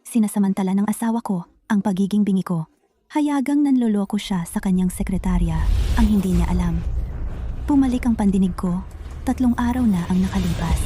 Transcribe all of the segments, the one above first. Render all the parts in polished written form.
Sinasamantala ng asawa ko ang pagiging bingi ko. Hayagang nanloloko siya sa kanyang sekretarya ang hindi niya alam. Pumalik ang pandinig ko. 3 araw na ang nakalipas.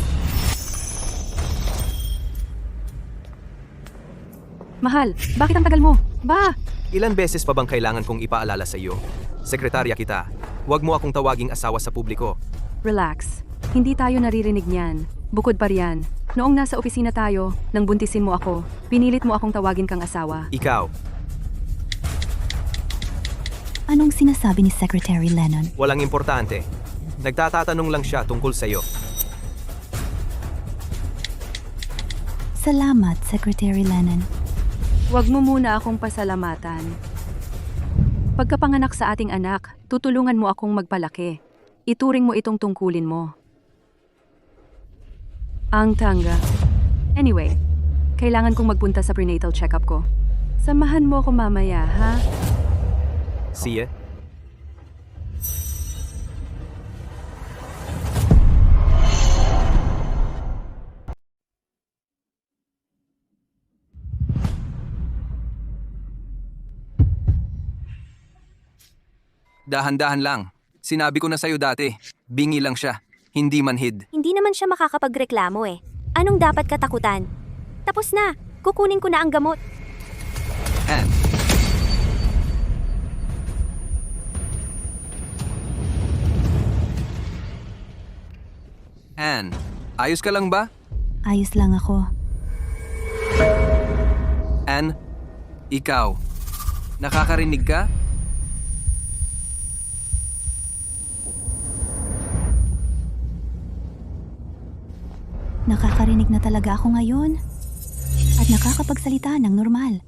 Mahal, bakit ang tagal mo? Ba! Ilan beses pa bang kailangan kong ipaalala sa iyo? Sekretarya kita. Huwag mo akong tawaging asawa sa publiko. Relax. Hindi tayo naririnig niyan. Bukod pa riyan, noong nasa opisina tayo, nang buntisin mo ako, pinilit mo akong tawagin kang asawa. Ikaw, Anong sinasabi ni Secretary Lennon? walang importante. Nagtatatanong lang siya tungkol sa iyo. Salamat, Secretary Lennon. Huwag mo muna akong pasalamatan. Pagkapanganak sa ating anak, tutulungan mo akong magpalaki. Ituring mo itong tungkulin mo. Ang tanga. Anyway, kailangan kong magpunta sa prenatal check-up ko. Samahan mo ako mamaya, ha? See ya. Dahan-dahan lang. Sinabi ko na sa'yo dati, bingi lang siya, hindi manhid. Hindi naman siya makakapagreklamo eh. Anong dapat katakutan? Tapos na, kukunin ko na ang gamot. Ann. Ann, ayos ka lang ba? Ayos lang ako. Ann, ikaw, nakakarinig ka? Nakakarinig na talaga ako ngayon. At nakakapagsalita ng normal.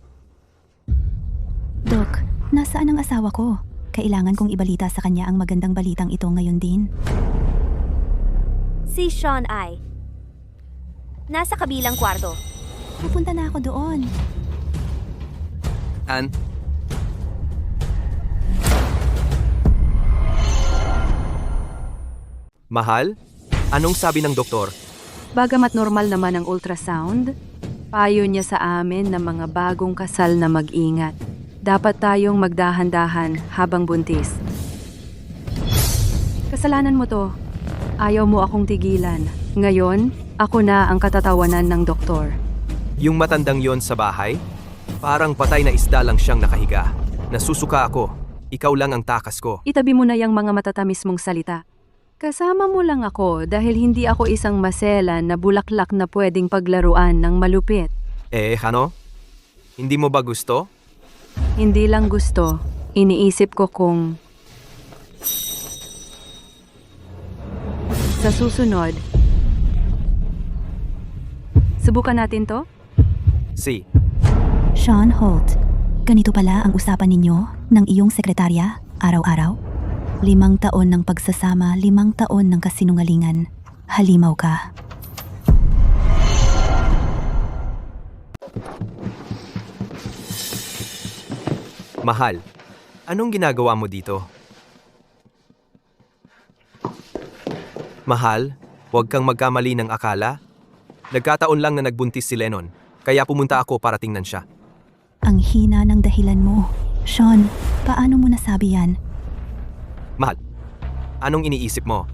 Dok, nasaan ang asawa ko? Kailangan kong ibalita sa kanya ang magandang balitang ito ngayon din. Si Sean ay nasa kabilang kwarto. Pupunta na ako doon. Ann, mahal, anong sabi ng doktor? Bagamat normal naman ang ultrasound, payo niya sa amin na mga bagong kasal na mag-ingat. Dapat tayong magdahan-dahan habang buntis. Kasalanan mo to. Ayaw mo akong tigilan. Ngayon, ako na ang katatawanan ng doktor. Yung matandang yon sa bahay? Parang patay na isda lang siyang nakahiga. Nasusuka ako. Ikaw lang ang takas ko. Itabi mo na yung mga matatamis mong salita. Kasama mo lang ako dahil hindi ako isang maselan na bulaklak na pwedeng paglaruan ng malupit. Ano? Hindi mo ba gusto? Hindi lang gusto, iniisip ko kung sa susunod, subukan natin to? Si. Sean Holt, ganito pala ang usapan ninyo ng iyong sekretarya araw-araw? 5 taon ng pagsasama, 5 taon ng kasinungalingan. Halimaw ka. Mahal, anong ginagawa mo dito? Mahal, huwag kang magkamali ng akala. Nagkataon lang na nagbuntis si Lennon, kaya pumunta ako para tingnan siya. Ang hina ng dahilan mo. Sean, paano mo nasabi yan? Mahal, anong iniisip mo?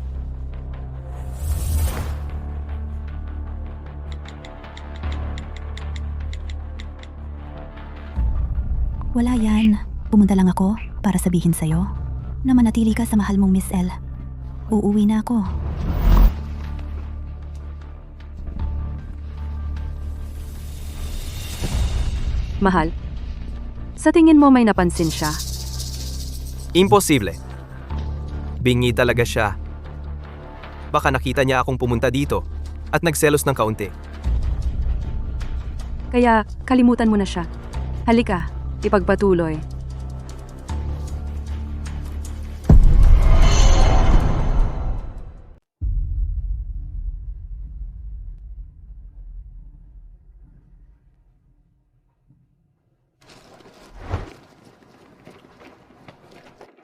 Wala yan. Pumunta lang ako para sabihin sa'yo na manatili ka sa mahal mong Miss L. Uuwi na ako. Mahal, sa tingin mo may napansin siya? Imposible. Bingi talaga siya. Baka nakita niya akong pumunta dito at nagselos ng kaunti. Kaya kalimutan mo na siya. Halika, ipagpatuloy.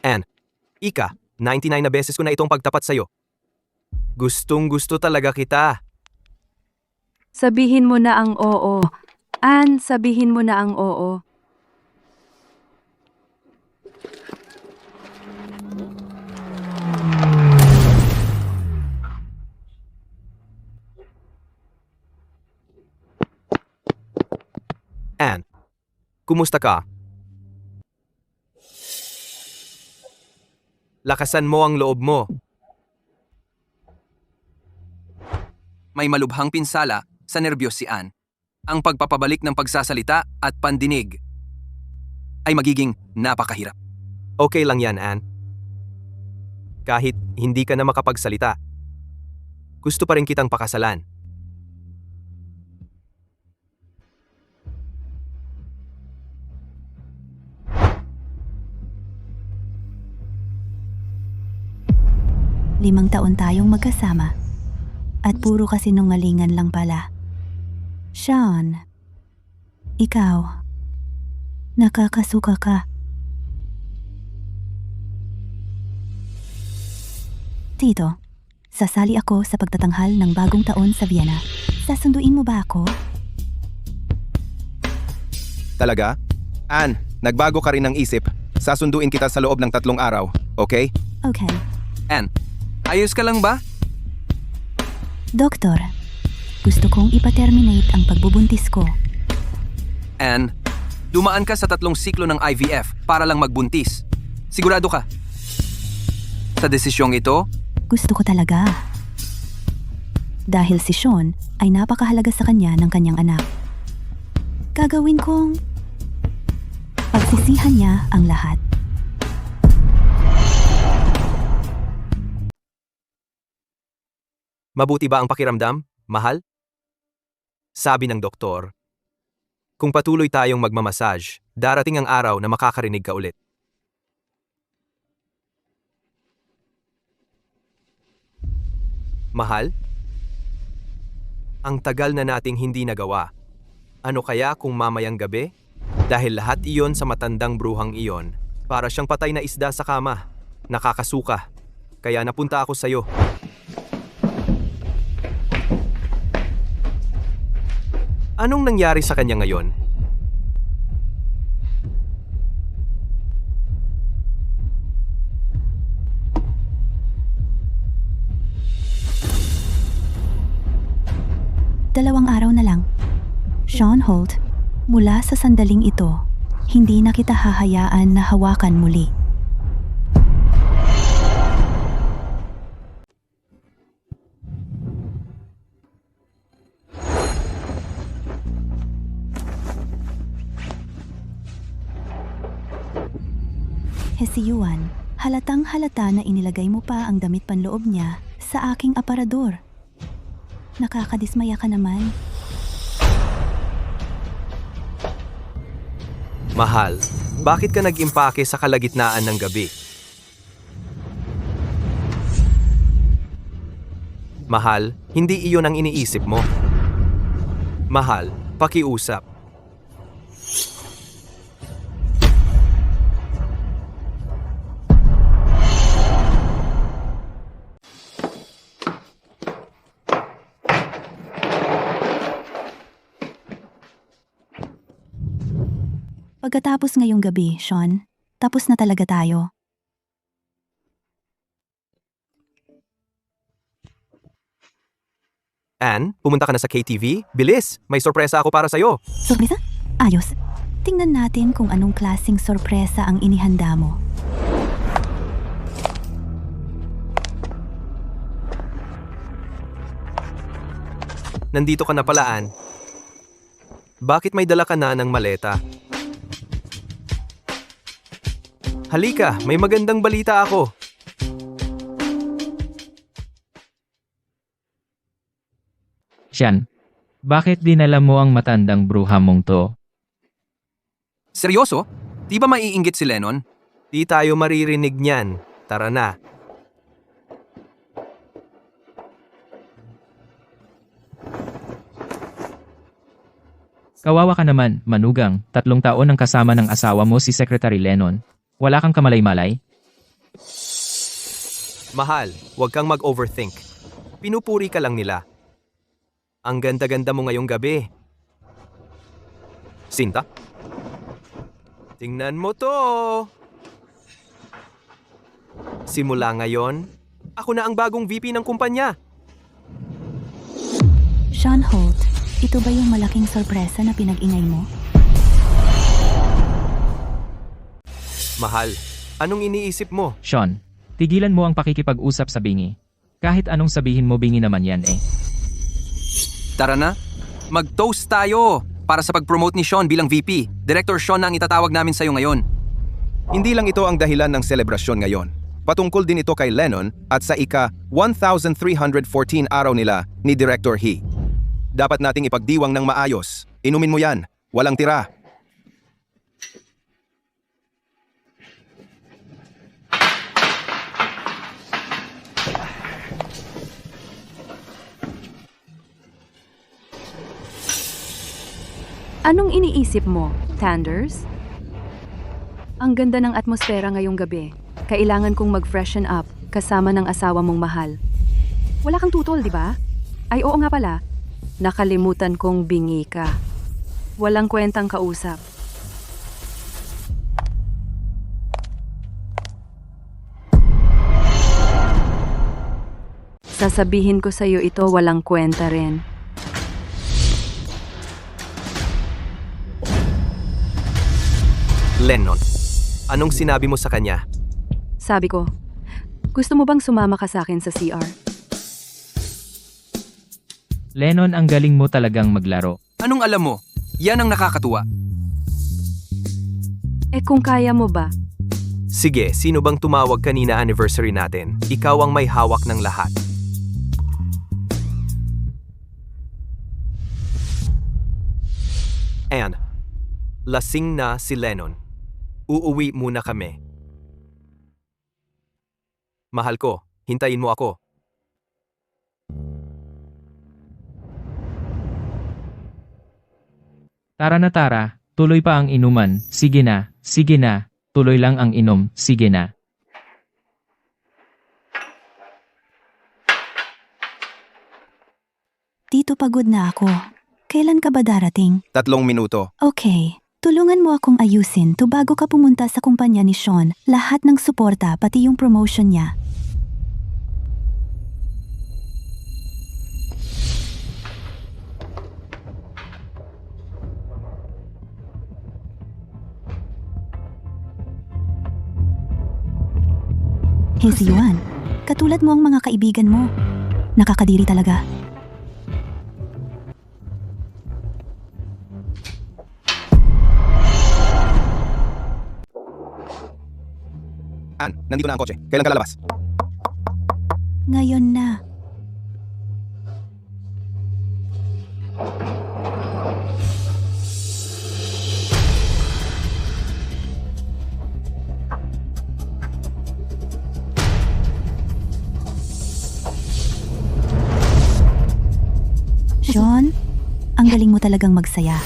Ann, Ika, 99 na beses ko na itong pagtapat sa'yo. Gustong gusto talaga kita. Sabihin mo na ang oo. Ann, sabihin mo na ang oo. Ann, kumusta ka? Lakasan mo ang loob mo. May malubhang pinsala sa nerbiyos si Ann. Ang pagpapabalik ng pagsasalita at pandinig ay magiging napakahirap. Okay lang yan, Ann. Kahit hindi ka na makapagsalita, gusto pa rin kitang pakasalan. Limang taon tayong magkasama. At puro kasinungalingan lang pala. Sean, ikaw, nakakasuka ka. Tito, sasali ako sa pagtatanghal ng bagong taon sa Vienna. Sasunduin mo ba ako? Talaga? Ann, nagbago ka rin ng isip. Sasunduin kita sa loob ng 3 araw, okay? Okay. Ann, ayos ka lang ba? Doktor, gusto kong ipaterminate ang pagbubuntis ko. Ann, dumaan ka sa 3 siklo ng IVF para lang magbuntis. Sigurado ka? Sa desisyong ito, Gusto ko talaga. Dahil si Sean ay napakahalaga sa kanya ng kanyang anak. Gagawin kong pagsisihan niya ang lahat. Mabuti ba ang pakiramdam, mahal? Sabi ng doktor, kung patuloy tayong magmamassage, darating ang araw na makakarinig ka ulit. Mahal? Ang tagal na nating hindi nagawa. Ano kaya kung mamayang gabi? Dahil lahat iyon sa matandang bruhang iyon, para siyang patay na isda sa kama. Nakakasuka. Kaya napunta ako sa'yo. Anong nangyari sa kanya ngayon? Dalawang araw na lang. Sean Holt, mula sa sandaling ito, hindi na kita hahayaan na hawakan muli. Hesiyuan, halatang halata na inilagay mo pa ang damit panloob niya sa aking aparador. Nakakadismaya ka naman. Mahal, bakit ka nag-impake sa kalagitnaan ng gabi? Mahal, hindi iyon ang iniisip mo. Mahal, pakiusap. Pagkatapos ngayong gabi, Sean, tapos na talaga tayo. Ann, pumunta ka na sa KTV? Bilis! May sorpresa ako para sa'yo. Sorpresa? Ayos. Tingnan natin kung anong klaseng sorpresa ang inihanda mo. Nandito ka na pala, Ann. Bakit may dala ka na ng maleta? Halika, may magandang balita ako. Sean, bakit dinala mo ang matandang bruha mong to? seryoso? Di ba maiinggit si Lennon? Di tayo maririnig niyan. Tara na. Kawawa ka naman, manugang, 3 taon ang kasama ng asawa mo si Secretary Lennon. Wala kang kamalay-malay? Mahal, huwag kang mag-overthink. Pinupuri ka lang nila. Ang ganda-ganda mo ngayong gabi. Sinta? Tingnan mo to! Simula ngayon, ako na ang bagong VP ng kumpanya. Sean Holt, ito ba yung malaking sorpresa na pinag-ingay mo? Mahal, anong iniisip mo? Sean, tigilan mo ang pakikipag-usap sa bingi. Kahit anong sabihin mo bingi naman yan eh. Tara na, mag-toast tayo para sa pag-promote ni Sean bilang VP. Director Sean na ang itatawag namin sa'yo ngayon. Hindi lang ito ang dahilan ng selebrasyon ngayon. Patungkol din ito kay Lennon at sa ika-1314 araw nila ni Director He. Dapat nating ipagdiwang ng maayos. Inumin mo yan. Walang tira. Anong iniisip mo, Tanders? Ang ganda ng atmosfera ngayong gabi. Kailangan kong mag-freshen up kasama ng asawa mong mahal. Wala kang tutol, di ba? Ay oo nga pala. Nakalimutan kong bingi ka. Walang kwentang kausap. Sasabihin ko sa'yo ito walang kwenta rin. Lennon, anong sinabi mo sa kanya? Sabi ko, gusto mo bang sumama ka sa akin sa CR? Lennon, ang galing mo talagang maglaro. Anong alam mo? Yan ang nakakatuwa. Eh kung kaya mo ba? Sige, sino bang tumawag kanina anniversary natin? Ikaw ang may hawak ng lahat. Anne, lasing na si Lennon. Uuwi muna kami. Mahal ko, hintayin mo ako. Tara na tara, tuloy pa ang inuman. Sige na, tuloy lang ang inom, sige na. Tito, pagod na ako. Kailan ka ba darating? 3 minuto. Okay, tulungan mo akong ayusin to bago ka pumunta sa kumpanya ni Sean. Lahat ng suporta, pati yung promotion niya. He's Yuan. Katulad mo ang mga kaibigan mo. Nakakadiri talaga. Ann, nandito na ang kotse. Kailan ka lalabas? Ngayon na. Sean, ang galing mo talagang magsaya.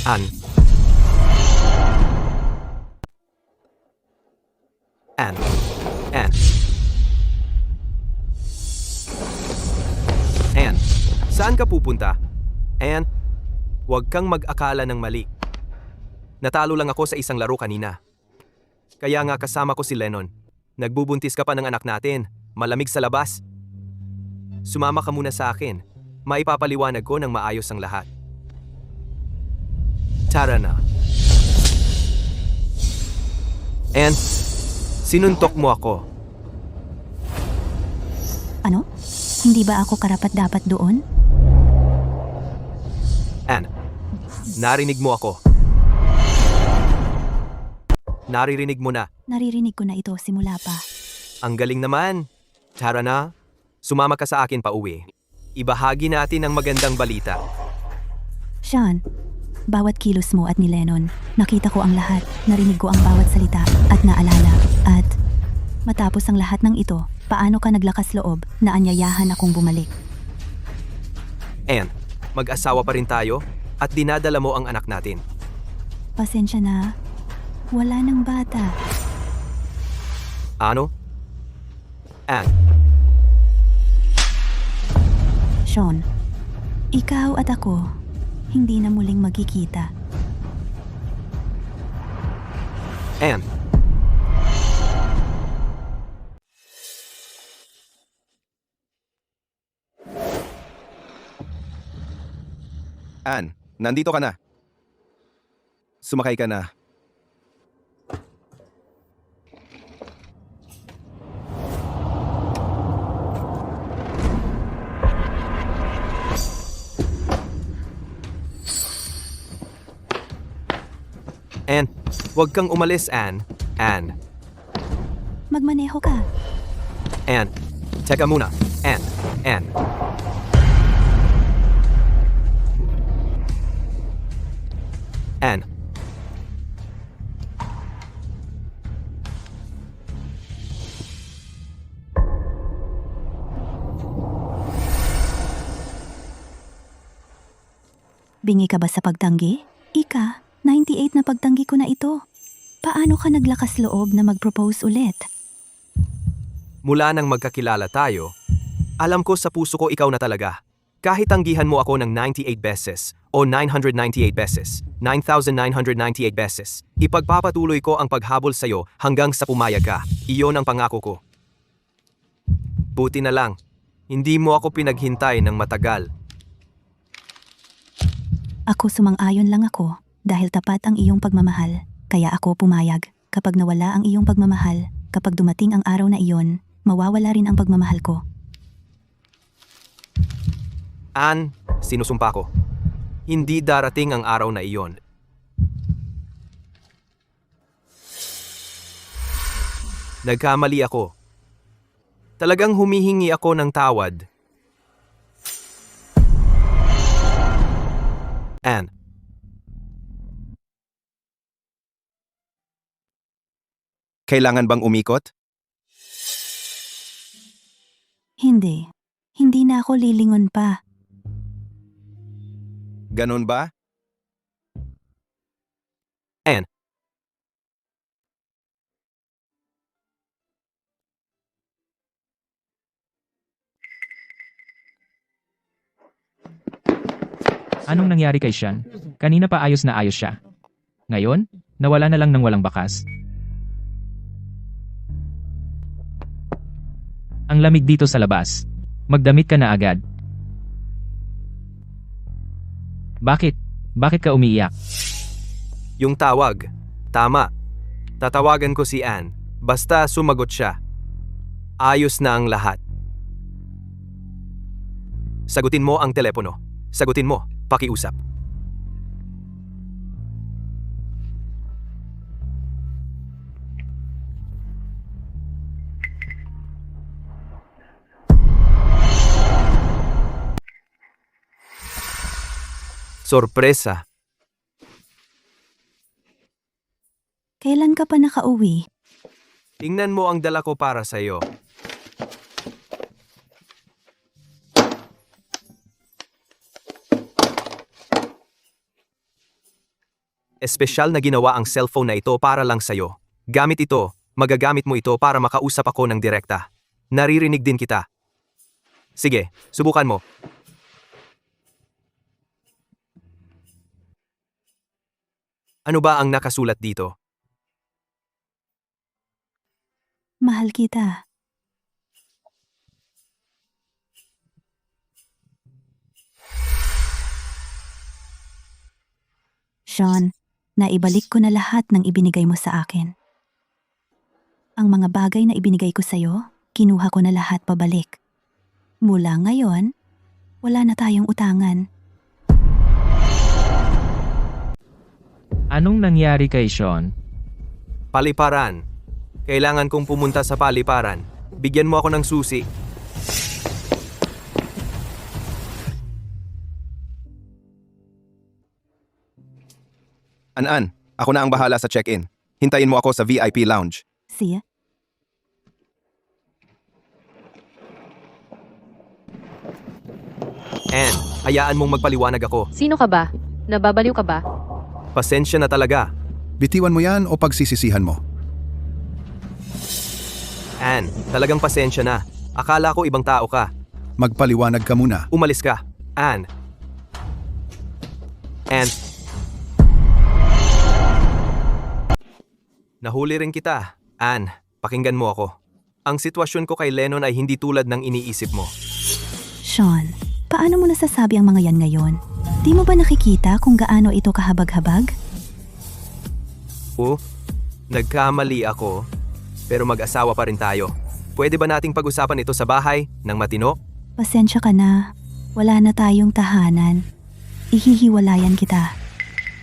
Ann. Ann. Ann. Ann. Saan ka pupunta? And, huwag kang mag-akala ng mali. Natalo lang ako sa isang laro kanina. Kaya nga kasama ko si Lennon. Nagbubuntis ka pa ng anak natin. Malamig sa labas. Sumama ka muna sa akin. Maipapaliwanag ko ng maayos ang lahat. Tara na. And, sinuntok mo ako. Ano? Hindi ba ako karapat-dapat doon? Anne, narinig mo ako. Naririnig mo na. Naririnig ko na ito simula pa. Ang galing naman. Tara na. Sumama ka sa akin pa uwi. Ibahagi natin ang magandang balita. Sean, bawat kilos mo at ni Lennon, nakita ko ang lahat, narinig ko ang bawat salita at naalala. At matapos ang lahat ng ito, paano ka naglakas loob na anyayahan akong bumalik? Anne, mag-asawa pa rin tayo at dinadala mo ang anak natin. Pasensya na. Wala nang bata. Ano? Anne, Sean, ikaw at ako, hindi na muling magkikita. Anne. Ann, nandito ka na. Sumakay ka na. Anne, huwag kang umalis, Anne. Anne. Magmaneho ka. Anne. Teka muna. Anne. Anne. Anne. Bingi ka ba sa pagtanggi? Ika, 98 na pagtanggi ko na ito. Paano ka naglakas loob na mag-propose ulit? Mula nang magkakilala tayo, alam ko sa puso ko ikaw na talaga. Kahit tanggihan mo ako ng 98 beses o 998 beses, 9,998 beses, ipagpapatuloy ko ang paghabol sa'yo hanggang sa pumayag ka. Iyon ang pangako ko. Buti na lang, hindi mo ako pinaghintay ng matagal. Ako sumang-ayon lang ako dahil tapat ang iyong pagmamahal, kaya ako pumayag. Kapag nawala ang iyong pagmamahal, kapag dumating ang araw na iyon, mawawala rin ang pagmamahal ko. Anne, sinusumpa ko. Hindi darating ang araw na iyon. Nagkamali ako. Talagang humihingi ako ng tawad. Anne. Kailangan bang umikot? Hindi. Hindi na ako lilingon pa. Ganon ba? Anne. Anong nangyari kay Sean? Kanina pa ayos na ayos siya. Ngayon, nawala na lang ng walang bakas. Ang lamig dito sa labas. Magdamit ka na agad. Bakit? Bakit ka umiiyak? Yung tawag. Tama. Tatawagan ko si Anne. Basta sumagot siya. Ayos na ang lahat. Sagutin mo ang telepono. Sagutin mo. Pakiusap. Sorpresa. Kailan ka pa nakauwi? Tingnan mo ang dala ko para sa'yo. Espesyal na ginawa ang cellphone na ito para lang sa'yo. Gamit ito, magagamit mo ito para makausap ako ng direkta. Naririnig din kita. Sige, subukan mo. Ano ba ang nakasulat dito? Mahal kita. Sean, naibalik ko na lahat ng ibinigay mo sa akin. Ang mga bagay na ibinigay ko sa'yo, kinuha ko na lahat pabalik. Mula ngayon, wala na tayong utangan. Anong nangyari kay Sean? Paliparan. Kailangan kong pumunta sa paliparan. Bigyan mo ako ng susi. An, ako na ang bahala sa check-in. Hintayin mo ako sa VIP lounge. Siya? Anne, hayaan mong magpaliwanag ako. Sino ka ba? Nababaliw ka ba? Pasensya na talaga. Bitiwan mo yan o pagsisisihan mo? Anne, talagang pasensya na. Akala ko ibang tao ka. Magpaliwanag ka muna. Umalis ka. Anne. Anne. Nahuli rin kita. Anne, pakinggan mo ako. Ang sitwasyon ko kay Lennon ay hindi tulad ng iniisip mo. Sean, paano mo nasasabi ang mga yan ngayon? Di mo ba nakikita kung gaano ito kahabag-habag? Nagkamali ako, pero mag-asawa pa rin tayo. Pwede ba nating pag-usapan ito sa bahay ng matino? Pasensya ka na. Wala na tayong tahanan. Ihihiwalayan kita.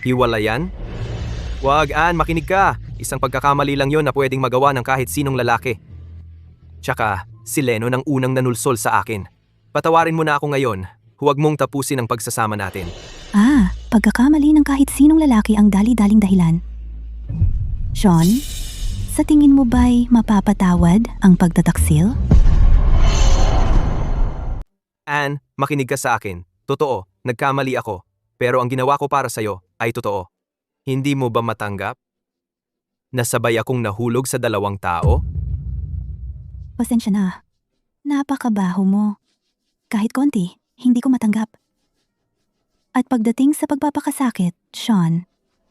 Hiwalayan? Wag, Ann, makinig ka. Isang pagkakamali lang yon na pwedeng magawa ng kahit sinong lalaki. Tsaka, si Lennon ang unang nanulsol sa akin. Patawarin mo na ako ngayon. Huwag mong tapusin ang pagsasama natin. Pagkakamali ng kahit sinong lalaki ang dali-daling dahilan. Sean, sa tingin mo ba'y mapapatawad ang pagtataksil? Ann, makinig ka sa akin. Totoo, nagkamali ako. Pero ang ginawa ko para sa'yo ay totoo. Hindi mo ba matanggap? Nasabay akong nahulog sa dalawang tao? Pasensya na. Napakabaho mo. Kahit konti, hindi ko matanggap. At pagdating sa pagpapakasakit, Sean,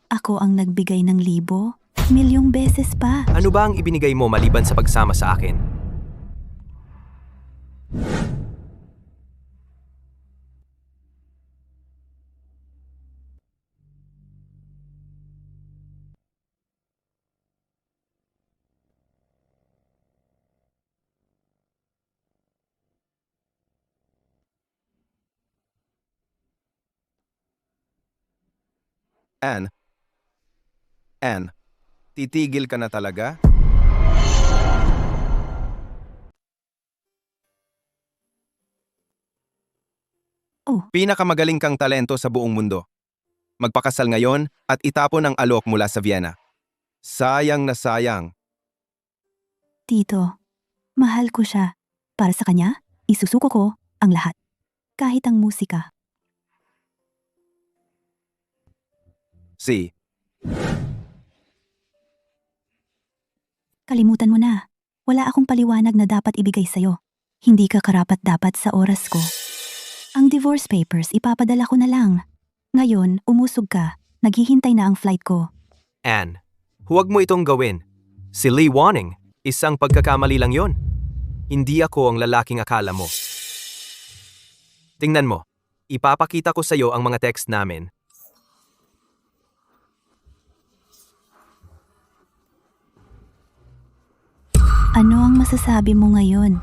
ako ang nagbigay ng 1,000, milyong beses pa. Ano ba ang ibinigay mo maliban sa pagsama sa akin? Anne, titigil ka na talaga? Pinakamagaling kang talento sa buong mundo. Magpakasal ngayon at itapon ang alok mula sa Vienna. Sayang na sayang. Tito, mahal ko siya. Para sa kanya, isusuko ko ang lahat. Kahit ang musika. Kalimutan mo na. Wala akong paliwanag na dapat ibigay sa'yo. Hindi ka karapat-dapat sa oras ko. Ang divorce papers ipapadala ko na lang. Ngayon, umusog ka. Naghihintay na ang flight ko. Ann, huwag mo itong gawin. Si Lee Wanning, isang pagkakamali lang yon. Hindi ako ang lalaking akala mo. Tingnan mo, ipapakita ko sa'yo ang mga text namin. Ano ang masasabi mo ngayon?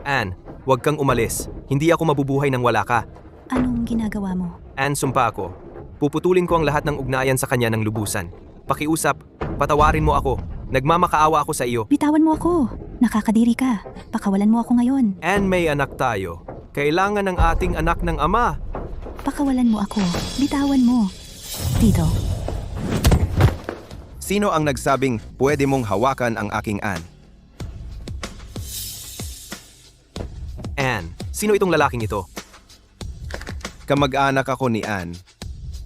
Ann, huwag kang umalis. Hindi ako mabubuhay nang wala ka. Anong ginagawa mo? Ann, sumpa ako. Puputulin ko ang lahat ng ugnayan sa kanya ng lubusan. Pakiusap, patawarin mo ako. Nagmamakaawa ako sa iyo. Bitawan mo ako. Nakakadiri ka. Pakawalan mo ako ngayon. Ann, may anak tayo. Kailangan ng ating anak ng ama. Pakawalan mo ako. Bitawan mo. Tito, Sino ang nagsabing pwede mong hawakan ang aking Anne? Ann, sino itong lalaking ito? Kamag-anak ako ni Anne.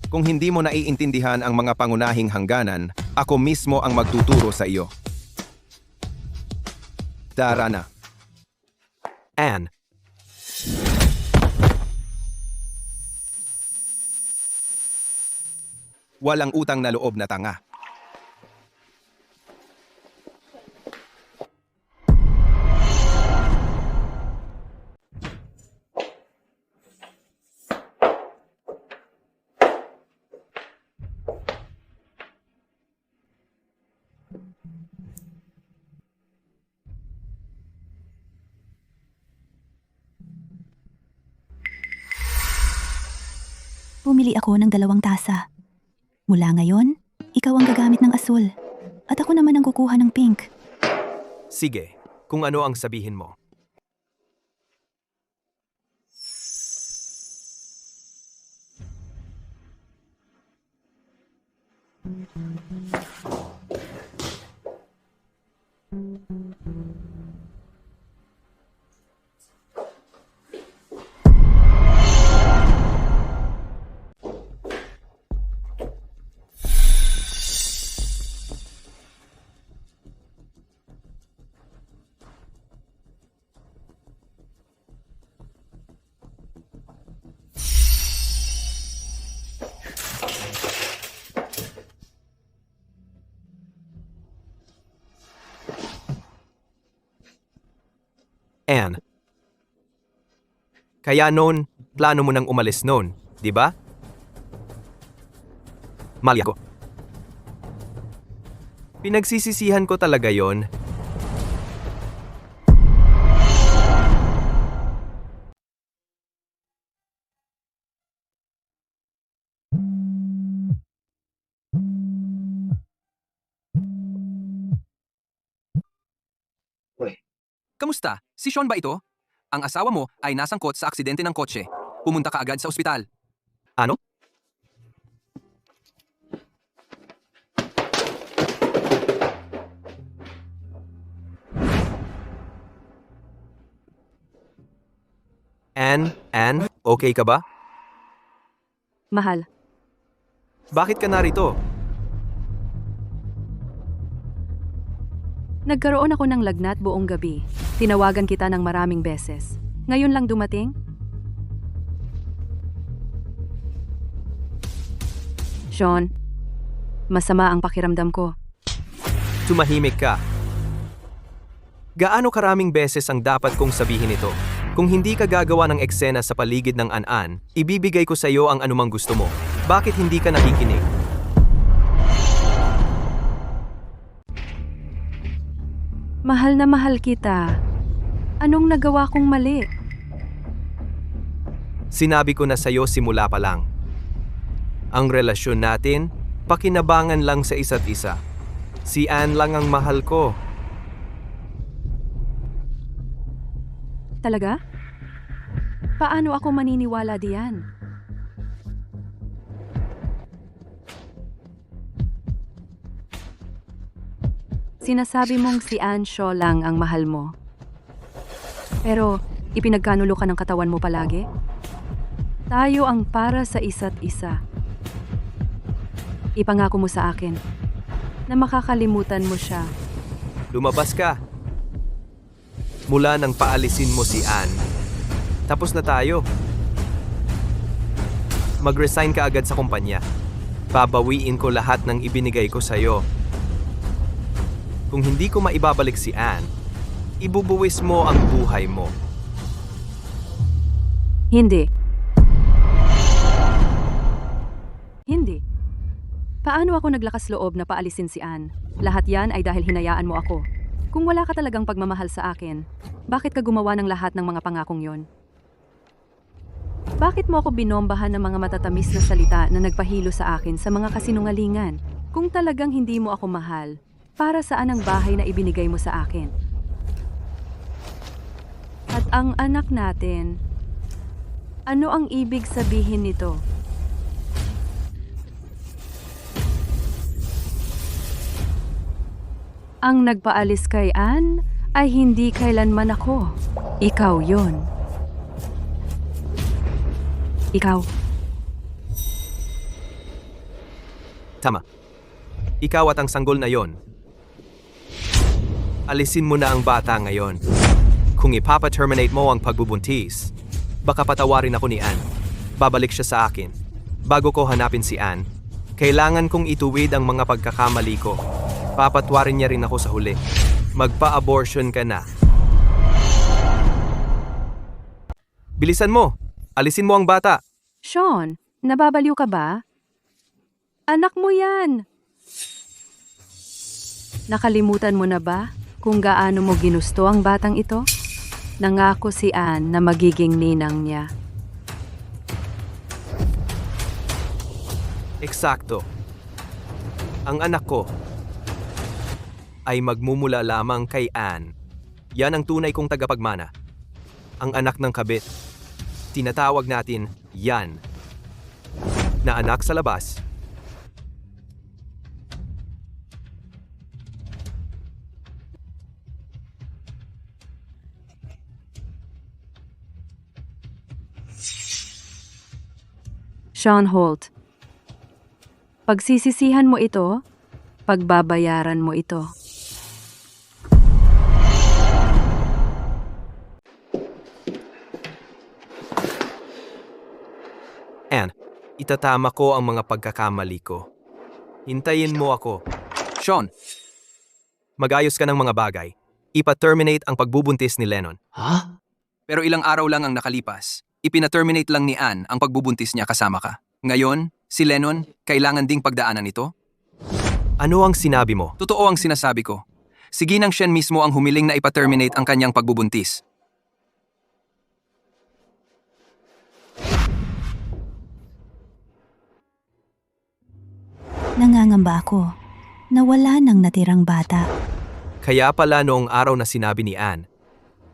Kung hindi mo naiintindihan ang mga pangunahing hangganan, ako mismo ang magtuturo sa iyo. Tara na. Ann. Walang utang na loob na tanga. Bumili ako ng 2 tasa. Mula ngayon, ikaw ang gagamit ng asul. At ako naman ang kukuha ng pink. Sige, kung ano ang sabihin mo. Anne. Kaya noon, plano mo nang umalis noon, di ba? Mali ako. Pinagsisisihan ko talaga yon. Kamusta? Si Sean ba ito? Ang asawa mo ay nasangkot sa aksidente ng kotse. Pumunta ka agad sa ospital. Ano? Anne, okay ka ba? Mahal, Bakit ka narito? nagkaroon ako ng lagnat buong gabi. Tinawagan kita ng maraming beses. Ngayon lang dumating? Sean, masama ang pakiramdam ko. Tumahimik ka. Gaano karaming beses ang dapat kong sabihin ito? Kung hindi ka gagawa ng eksena sa paligid ng An-An, ibibigay ko sa iyo ang anumang gusto mo. Bakit hindi ka nakikinig? Mahal na mahal kita. Anong nagawa kong mali? Sinabi ko na sa iyo simula pa lang. Ang relasyon natin, pakinabangan lang sa isa't isa. Si Anne lang ang mahal ko. Talaga? Paano ako maniniwala diyan? Sinasabi mong si Anne Shaw lang ang mahal mo. Pero ipinagkanulo ka ng katawan mo palagi? Tayo ang para sa isa't isa. Ipangako mo sa akin na makakalimutan mo siya. Lumabas ka. Mula nang paalisin mo si Anne. Tapos na tayo. Mag-resign ka agad sa kumpanya. Babawiin ko lahat ng ibinigay ko sa'yo. Kung hindi ko maibabalik si Anne, ibubuwis mo ang buhay mo. Hindi. Hindi. Paano ako naglakas loob na paalisin si Anne? Lahat yan ay dahil hinayaan mo ako. Kung wala ka talagang pagmamahal sa akin, bakit ka gumawa ng lahat ng mga pangakong yon? Bakit mo ako binombahan ng mga matatamis na salita na nagpahilo sa akin sa mga kasinungalingan? Kung talagang hindi mo ako mahal, para saan ang bahay na ibinigay mo sa akin? At ang anak natin, ano ang ibig sabihin nito? Ang nagpaalis kay Anne ay hindi kailanman ako. Ikaw yon. Ikaw. Tama. Ikaw at ang sanggol na yon. Alisin mo na ang bata ngayon. Kung ipapa-terminate mo ang pagbubuntis, baka patawarin ako ni Anne. Babalik siya sa akin. Bago ko hanapin si Anne, Kailangan kong ituwid ang mga pagkakamali ko. Papatwarin niya rin ako sa huli. Magpa-abortion ka na. Bilisan mo! Alisin mo ang bata! Sean, nababaliw ka ba? Anak mo yan! Nakalimutan mo na ba kung gaano mo ginusto ang batang ito? Nangako si Anne na magiging ninang niya. Eksakto. Ang anak ko ay magmumula lamang kay Anne. Yan ang tunay kong tagapagmana. Ang anak ng kabit. Tinatawag natin yan. Na anak sa labas. Sean Holt, pagsisisihan mo ito, pagbabayaran mo ito. Anne, itatama ko ang mga pagkakamali ko. Hintayin mo ako. Sean, Mag-ayos ka ng mga bagay. Ipa-terminate ang pagbubuntis ni Lennon. pero ilang araw lang ang nakalipas. Ipina-terminate lang ni Anne ang pagbubuntis niya kasama ka. Ngayon, si Lennon, kailangan ding pagdaanan ito? Ano ang sinabi mo? Totoo ang sinasabi ko. Si Ginang Shen mismo ang humiling na ipa-terminate ang kanyang pagbubuntis. Nangangamba ako na wala nang natirang bata. Kaya pala noong araw na sinabi ni Anne,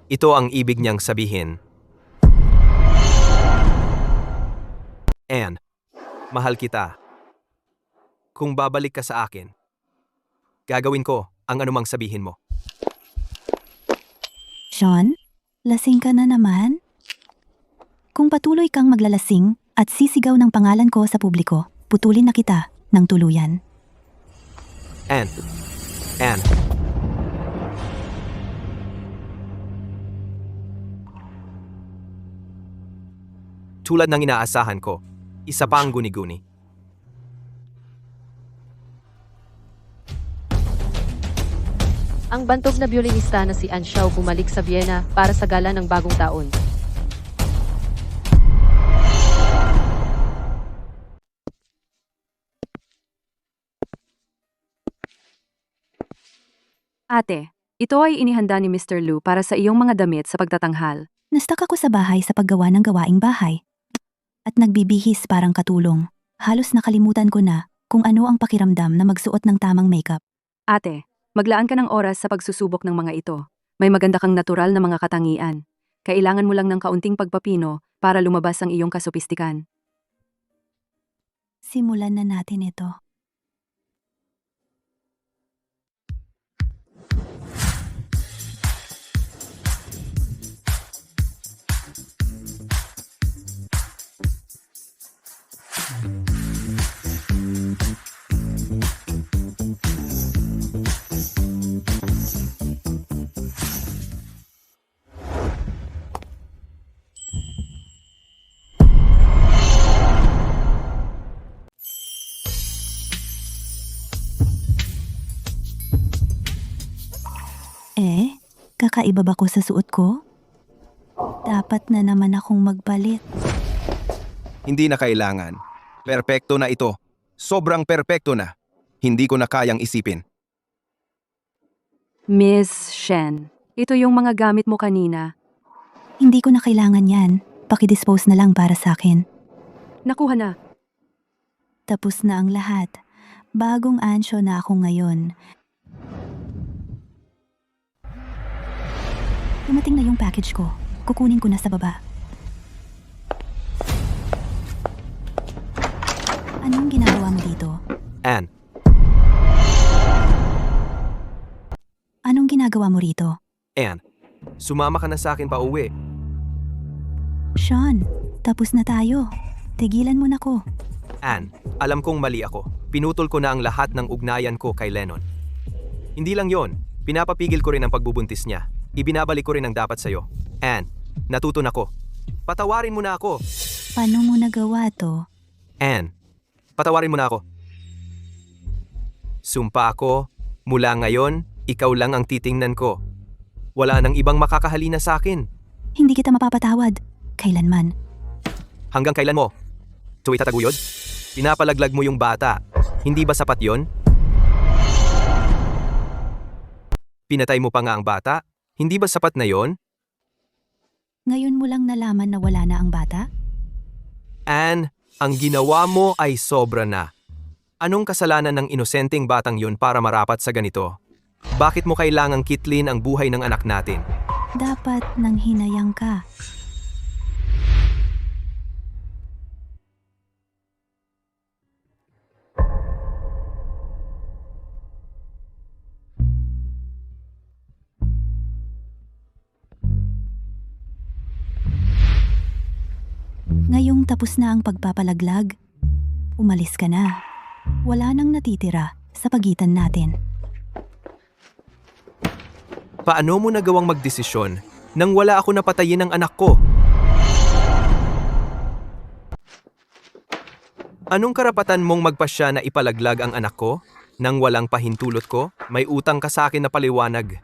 ito ang ibig niyang sabihin. Anne, mahal kita. Kung babalik ka sa akin, gagawin ko ang anumang sabihin mo. Sean, lasing ka na naman? Kung patuloy kang maglalasing at sisigaw ng pangalan ko sa publiko, putulin na kita ng tuluyan. Anne. Tulad ng inaasahan ko, isa pa ang guni-guni. Ang bantog na biolinista na si Anne Xiao bumalik sa Vienna para sa gala ng bagong taon. Ate, ito ay inihanda ni Mr. Lu para sa iyong mga damit sa pagtatanghal. Nastak ako sa bahay sa paggawa ng gawaing bahay. At nagbibihis parang katulong. Halos nakalimutan ko na kung ano ang pakiramdam na magsuot ng tamang makeup. Ate, maglaan ka ng oras sa pagsusubok ng mga ito. May maganda kang natural na mga katangian. Kailangan mo lang ng kaunting pagpapino para lumabas ang iyong kasopistikan. Simulan na natin ito. Kakaiba ba ko sa suot ko? Dapat na naman akong magpalit. Hindi na kailangan. Perpekto na ito. Sobrang perpekto na. Hindi ko na kayang isipin. Miss Shen, ito yung mga gamit mo kanina. Hindi ko na kailangan yan. Pakidispose na lang para sa akin. Nakuha na. Tapos na ang lahat. Bagong ansyo na ako ngayon. Dumating na yung package ko. Kukunin ko na sa baba. Anong ginagawa mo dito? Anne, Anong ginagawa mo rito? Anne, sumama ka na sa akin pa uwi. Sean, tapos na tayo. Tigilan mo na ko. Anne, alam kong mali ako. Pinutol ko na ang lahat ng ugnayan ko kay Lennon. Hindi lang yon, pinapapigil ko rin ang pagbubuntis niya. Ibinabalik ko rin ang dapat sa'yo. Anne, natuto na ko. Patawarin mo na ako. Paano mo nagawa to? Anne, patawarin mo na ako. Sumpa ako, mula ngayon, ikaw lang ang titingnan ko. Wala nang ibang makakahalina sa akin. Hindi kita mapapatawad. Kailanman. Hanggang kailan mo? So itataguyod? Pinapalaglag mo yung bata. Hindi ba sapat yon? Pinatay mo pa nga ang bata? Hindi ba sapat na yon? Ngayon mo lang nalaman na wala na ang bata? Anne, ang ginawa mo ay sobra na. Anong kasalanan ng inosenteng batang yun para marapat sa ganito? Bakit mo kailangang kitlin ang buhay ng anak natin? Dapat nang hinayang ka. Ngayong tapos na ang pagpapalaglag, umalis ka na. Wala nang natitira sa pagitan natin. Paano mo nagawang magdesisyon nang wala ako napatayin ng anak ko? Anong karapatan mong magpasya na ipalaglag ang anak ko? Nang walang pahintulot ko, may utang ka sa akin na paliwanag.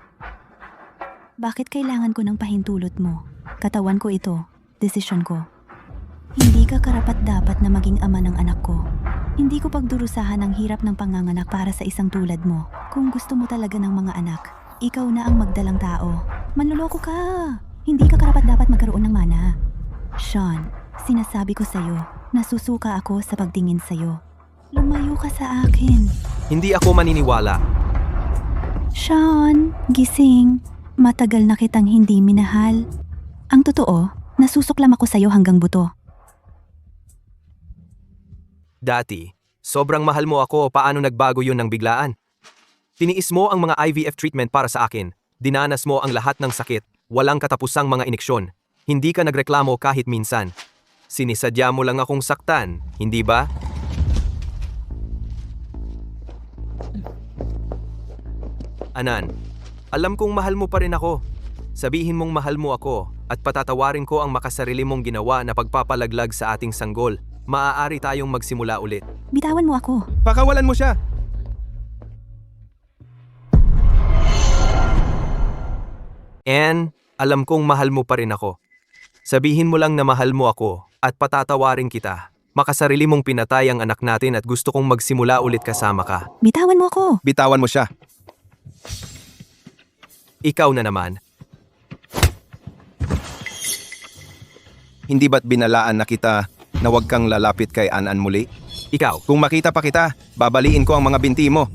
Bakit kailangan ko ng pahintulot mo? Katawan ko ito, desisyon ko. Hindi ka karapat-dapat na maging ama ng anak ko. Hindi ko pagdurusahan ang hirap ng panganganak para sa isang tulad mo. Kung gusto mo talaga ng mga anak, ikaw na ang magdalang tao. Manloloko ka! Hindi ka karapat-dapat magkaroon ng mana. Sean, sinasabi ko sa'yo, nasusuka ako sa pagtingin sa'yo. Lumayo ka sa akin. Hindi ako maniniwala. Sean, gising. Matagal na kitang hindi minahal. Ang totoo, nasusuklam ako sa'yo hanggang buto. Dati, sobrang mahal mo ako, paano nagbago yun ng biglaan? Tiniis mo ang mga IVF treatment para sa akin. Dinanas mo ang lahat ng sakit, walang katapusang mga ineksyon. Hindi ka nagreklamo kahit minsan. Sinisadya mo lang akong saktan, hindi ba? Anan, alam kong mahal mo pa rin ako. Sabihin mong mahal mo ako at patatawarin ko ang makasarili mong ginawa na pagpapalaglag sa ating sanggol. Maaari tayong magsimula ulit. Bitawan mo ako. Pakawalan mo siya! Anne, alam kong mahal mo pa rin ako. Sabihin mo lang na mahal mo ako at patatawarin kita. Makasarili mong pinatay ang anak natin at gusto kong magsimula ulit kasama ka. Bitawan mo ako. Bitawan mo siya. Ikaw na naman. Hindi ba't binalaan na kita na huwag kang lalapit kay Anan muli? Ikaw, Kung makita pa kita, babaliin ko ang mga binti mo.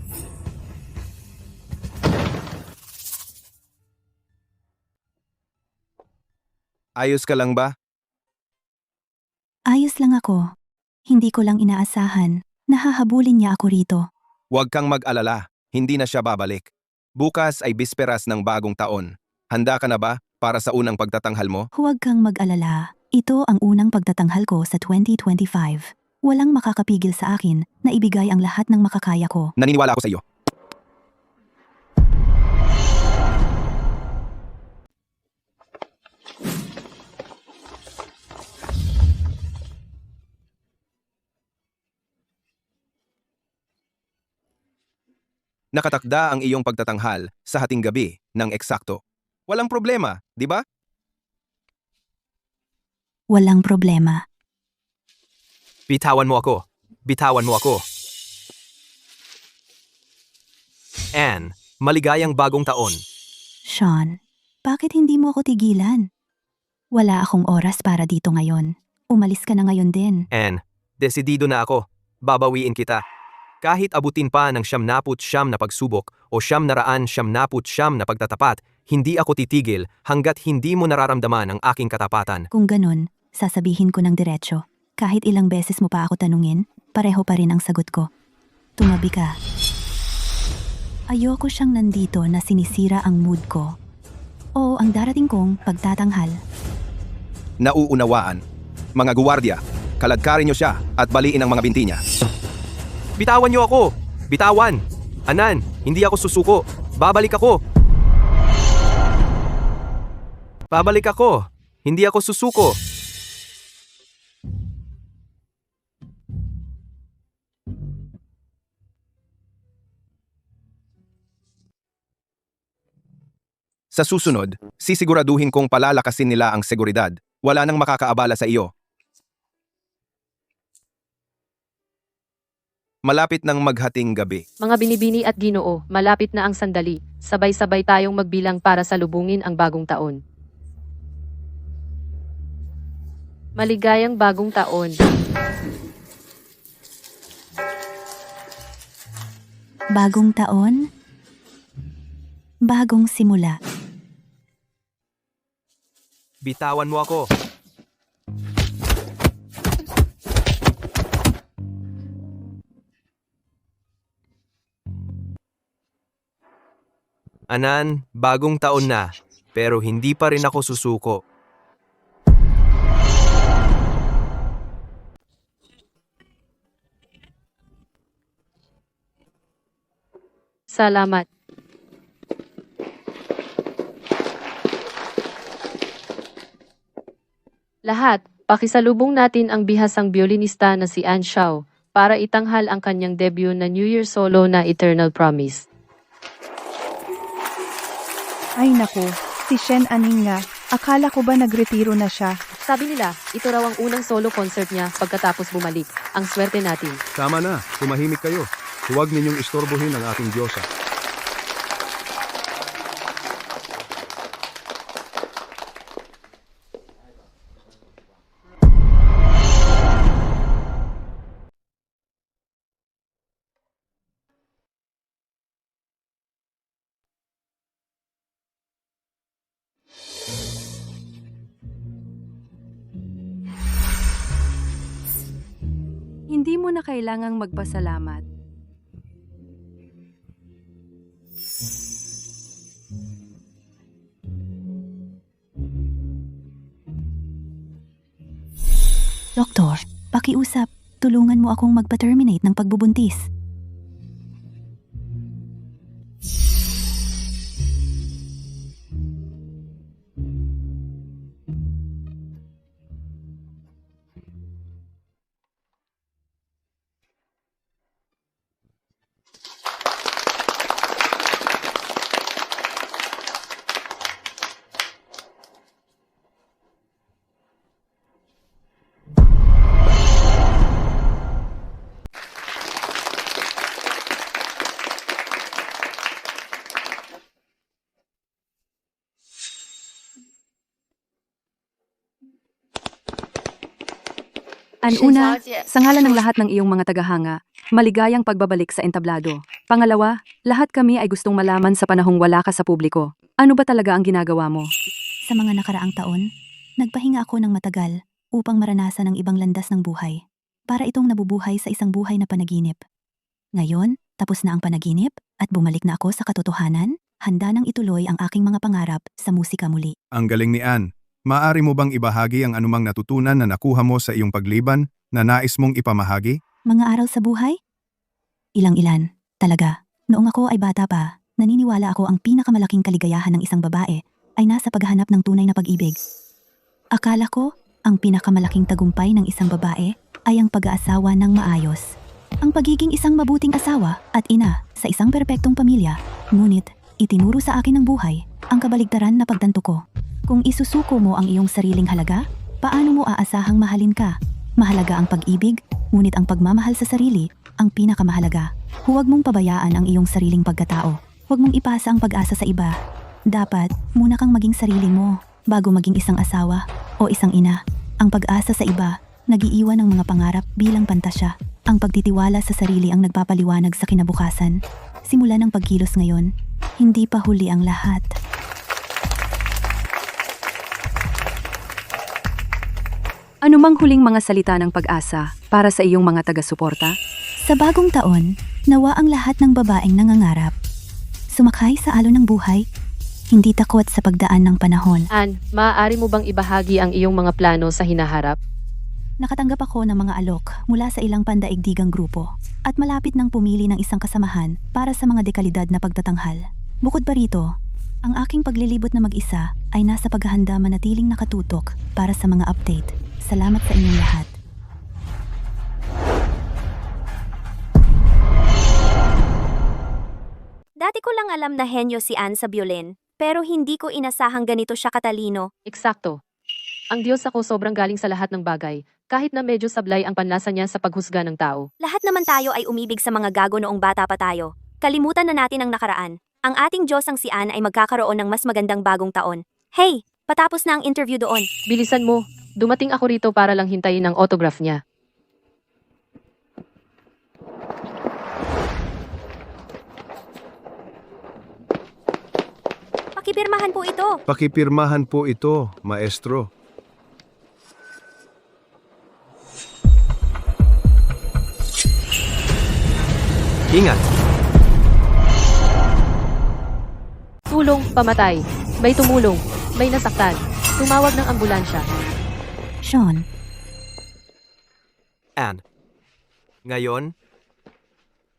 Ayos ka lang ba? Ayos lang ako. Hindi ko lang inaasahan. Nahahabulin niya ako rito. Huwag kang mag-alala, hindi na siya babalik. Bukas ay bisperas ng bagong taon. Handa ka na ba para sa unang pagtatanghal mo? Huwag kang mag-alala. Ito ang unang pagtatanghal ko sa 2025. Walang makakapigil sa akin na ibigay ang lahat ng makakaya ko. Naniniwala ako sa iyo. Nakatakda ang iyong pagtatanghal sa hating gabi ng eksakto. Walang problema, di ba? Walang problema. bitawan mo ako. Bitawan mo ako. Anne, maligayang bagong taon. Sean, bakit hindi mo ako tigilan? Wala akong oras para dito ngayon. Umalis ka na ngayon din. Anne, desidido na ako. Babawiin kita. Kahit abutin pa ng 99 na pagsubok o 900 na pagtatapat, hindi ako titigil hanggat hindi mo nararamdaman ang aking katapatan. Kung ganun, sasabihin ko ng diretsyo. Kahit ilang beses mo pa ako tanungin, pareho pa rin ang sagot ko. Tumabi ka. Ayoko siyang nandito na sinisira ang mood ko. O ang darating kong pagtatanghal. Nauunawaan. Mga guwardiya, kaladkarin niyo siya at baliin ang mga binti niya. Bitawan niyo ako! Bitawan! Anan, hindi ako susuko. Babalik ako! Babalik ako! Hindi ako susuko! Sa susunod, sisiguraduhin kong palalakasin nila ang seguridad. Wala nang makakaabala sa iyo. Malapit ng maghating gabi. Mga binibini at ginoo, malapit na ang sandali. Sabay-sabay tayong magbilang para salubungin ang bagong taon. Maligayang bagong taon. Bagong taon, bagong simula. Bitawan mo ako. Anan, bagong taon na, pero hindi pa rin ako susuko. Salamat. Lahat, pakisalubong natin ang bihasang biolinista na si Ann Shao para itanghal ang kanyang debut na New Year solo na Eternal Promise. Ay naku, si Shen Aning nga. Akala ko ba nagretiro na siya? Sabi nila, ito raw ang unang solo concert niya pagkatapos bumalik. Ang swerte natin. Tama na, tumahimik kayo. Huwag ninyong istorbohin ang aking Diyosa. Hindi mo na kailangang magpasalamat. Doktor, pakiusap, tulungan mo akong magpa-terminate ng pagbubuntis. Una, sa ngalan ng lahat ng iyong mga tagahanga, maligayang pagbabalik sa entablado. Pangalawa, lahat kami ay gustong malaman sa panahong wala ka sa publiko. Ano ba talaga ang ginagawa mo? Sa mga nakaraang taon, nagpahinga ako ng matagal upang maranasan ang ibang landas ng buhay. Para itong nabubuhay sa isang buhay na panaginip. Ngayon, tapos na ang panaginip at bumalik na ako sa katotohanan, handa nang ituloy ang aking mga pangarap sa musika muli. Ang galing ni Ann. Maaari mo bang ibahagi ang anumang natutunan na nakuha mo sa iyong pagliban na nais mong ipamahagi? Mga aral sa buhay? Ilang-ilan, talaga. Noong ako ay bata pa, naniniwala ako ang pinakamalaking kaligayahan ng isang babae ay nasa paghahanap ng tunay na pag-ibig. Akala ko, ang pinakamalaking tagumpay ng isang babae ay ang pag-aasawa ng maayos. Ang pagiging isang mabuting asawa at ina sa isang perpektong pamilya. Ngunit, itinuro sa akin ng buhay ang kabaligtaran na pagtanto ko. Kung isusuko mo ang iyong sariling halaga, paano mo aasahang mahalin ka? Mahalaga ang pag-ibig, ngunit ang pagmamahal sa sarili ang pinakamahalaga. Huwag mong pabayaan ang iyong sariling pagkatao. Huwag mong ipasa ang pag-asa sa iba. Dapat, muna kang maging sarili mo bago maging isang asawa o isang ina. Ang pag-asa sa iba, nagiiwan ng mga pangarap bilang pantasya. Ang pagtitiwala sa sarili ang nagpapaliwanag sa kinabukasan. Simula ng pagkilos ngayon, hindi pa huli ang lahat. Ano mang huling mga salita ng pag-asa para sa iyong mga taga-suporta? Sa bagong taon, nawa ang lahat ng babaeng nangangarap. Sumakay sa alon ng buhay, hindi takot sa pagdaan ng panahon. Ann, maaari mo bang ibahagi ang iyong mga plano sa hinaharap? Nakatanggap ako ng mga alok mula sa ilang pandaigdigang grupo at malapit nang pumili ng isang kasamahan para sa mga dekalidad na pagtatanghal. Bukod pa rito, ang aking paglilibot na mag-isa ay nasa paghahanda manatiling nakatutok para sa mga update. Salamat sa inyong lahat. Dati ko lang alam na henyo si Ann sa violin. Pero hindi ko inasahang ganito siya katalino. Eksakto. Ang Diyos ako sobrang galing sa lahat ng bagay, kahit na medyo sablay ang panlasa niya sa paghusga ng tao. Lahat naman tayo ay umibig sa mga gago noong bata pa tayo. Kalimutan na natin ang nakaraan. Ang ating Diyos ang si Ann ay magkakaroon ng mas magandang bagong taon. Hey, patapos na ang interview doon. Bilisan mo, dumating ako rito para lang hintayin ang autograph niya. Pakipirmahan po ito. Pakipirmahan po ito, maestro. Ingat! Tulong, pamatay. May tumulong. May nasaktan. Tumawag ng ambulansya. Sean, Ann, ngayon,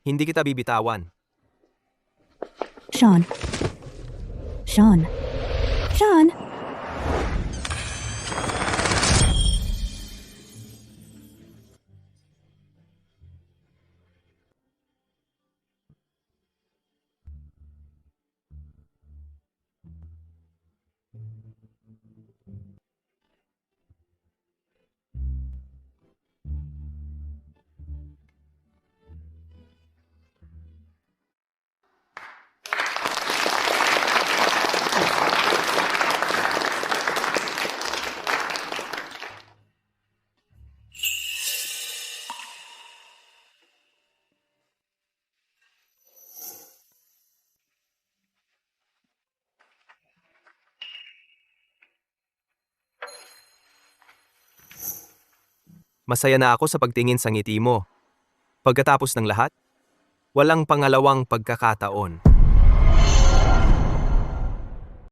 hindi kita bibitawan. Sean. Sean. Sean! Masaya na ako sa pagtingin sa ngiti mo. Pagkatapos ng lahat, walang pangalawang pagkakataon.